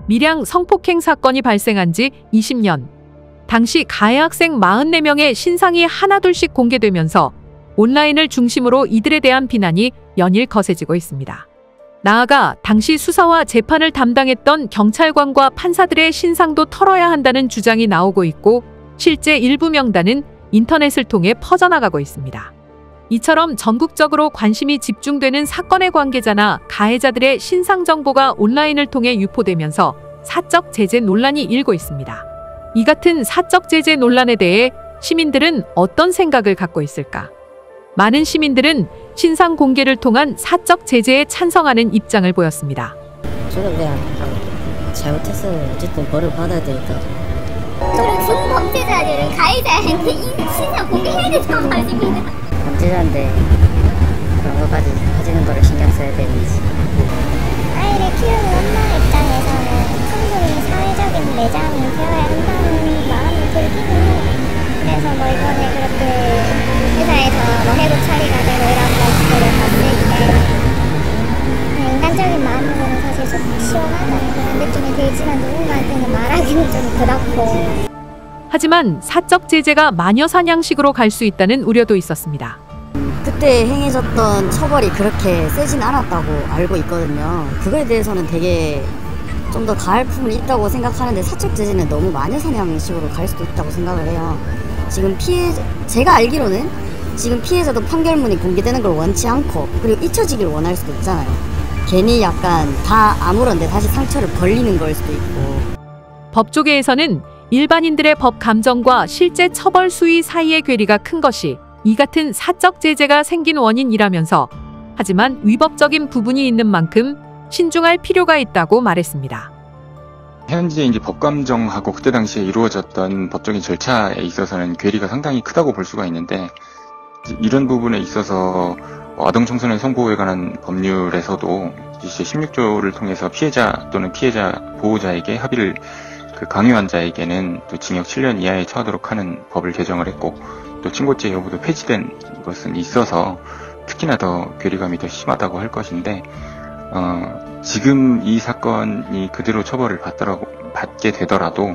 밀양 성폭행 사건이 발생한 지 20년. 당시 가해 학생 44명의 신상이 하나둘씩 공개되면서 온라인을 중심으로 이들에 대한 비난이 연일 거세지고 있습니다. 나아가 당시 수사와 재판을 담당했던 경찰관과 판사들의 신상도 털어야 한다는 주장이 나오고 있고, 실제 일부 명단은 인터넷을 통해 퍼져나가고 있습니다. 이처럼 전국적으로 관심이 집중되는 사건의 관계자나 가해자들의 신상 정보가 온라인을 통해 유포되면서 사적 제재 논란이 일고 있습니다. 이 같은 사적 제재 논란에 대해 시민들은 어떤 생각을 갖고 있을까? 많은 시민들은 신상 공개를 통한 사적 제재에 찬성하는 입장을 보였습니다. 저는 그냥 잘못했으면 어쨌든 벌을 받아야 되니까. 저는 중범죄자들은 가해자한테 신상 공개해야 된다고 말씀입니다. 범죄자인데 그런 것까지 하시는 거를 신경 써야 되는지. 아이를 키우는 엄마 입장에서는 충분히 사회적인 내장이 되어야 한다는 마음이 들기는 해요. 그래서 이번에 그렇게 회사에서 회복 처리가 되고 이런 모습들을 봤을 때 그냥 인간적인 마음으로는 사실 좀 시원하다는 그런 느낌이 들지만 누군가한테는 말하기는 좀 그렇고. 하지만 사적 제재가 마녀 사냥식으로 갈 수 있다는 우려도 있었습니다. 그때 행해졌던 처벌이 그렇게 세진 않았다고 알고 있거든요. 그거에 대해서는 되게 좀 더 가할 부분이 있다고 생각하는데, 사적 제재는 너무 마녀 사냥식으로 갈 수도 있다고 생각을 해요. 지금 제가 알기로는 지금 피해자도 판결문이 공개되는 걸 원치 않고, 그리고 잊혀지길 원할 수도 있잖아요. 괜히 약간 다 아무런데 다시 상처를 벌리는 걸 수도 있고. 법조계에서는 일반인들의 법 감정과 실제 처벌 수위 사이의 괴리가 큰 것이 이 같은 사적 제재가 생긴 원인이라면서, 하지만 위법적인 부분이 있는 만큼 신중할 필요가 있다고 말했습니다. 현재 이제 법감정하고 그때 당시에 이루어졌던 법적인 절차에 있어서는 괴리가 상당히 크다고 볼 수가 있는데, 이런 부분에 있어서 아동 청소년 성보호에 관한 법률에서도 이제 16조를 통해서 피해자 또는 피해자 보호자에게 합의를 강요한 자에게는 또 징역 7년 이하에 처하도록 하는 법을 개정을 했고, 또 친고죄 여부도 폐지된 것은 있어서 특히나 더 괴리감이 더 심하다고 할 것인데, 지금 이 사건이 그대로 처벌을 받게 되더라도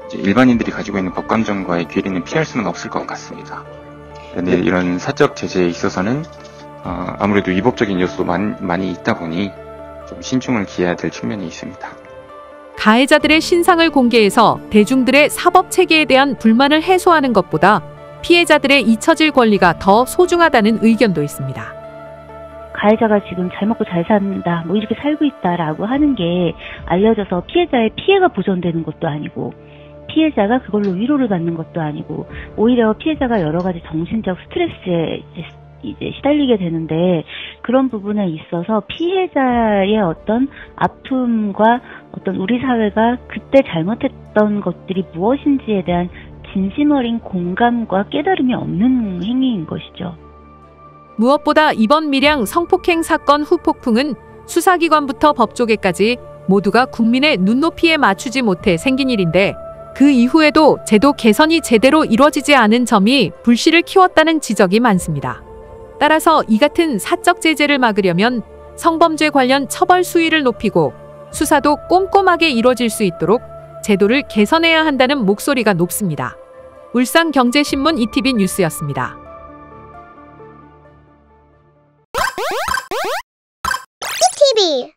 이제 일반인들이 가지고 있는 법감정과의 괴리는 피할 수는 없을 것 같습니다. 그런데 이런 사적 제재에 있어서는 아무래도 위법적인 요소도 많이 있다 보니 좀 신중을 기해야 될 측면이 있습니다. 가해자들의 신상을 공개해서 대중들의 사법 체계에 대한 불만을 해소하는 것보다 피해자들의 잊혀질 권리가 더 소중하다는 의견도 있습니다. 가해자가 지금 잘 먹고 잘 산다, 이렇게 살고 있다라고 하는 게 알려져서 피해자의 피해가 보전되는 것도 아니고, 피해자가 그걸로 위로를 받는 것도 아니고, 오히려 피해자가 여러 가지 정신적 스트레스에 이제 시달리게 되는데, 그런 부분에 있어서 피해자의 어떤 아픔과 어떤 우리 사회가 그때 잘못했던 것들이 무엇인지에 대한 진심 어린 공감과 깨달음이 없는 행위인 것이죠. 무엇보다 이번 밀양 성폭행 사건 후폭풍은 수사기관부터 법조계까지 모두가 국민의 눈높이에 맞추지 못해 생긴 일인데, 그 이후에도 제도 개선이 제대로 이루어지지 않은 점이 불씨를 키웠다는 지적이 많습니다. 따라서 이 같은 사적 제재를 막으려면 성범죄 관련 처벌 수위를 높이고 수사도 꼼꼼하게 이루어질 수 있도록 제도를 개선해야 한다는 목소리가 높습니다. 울산경제신문 ETV 뉴스였습니다. ETV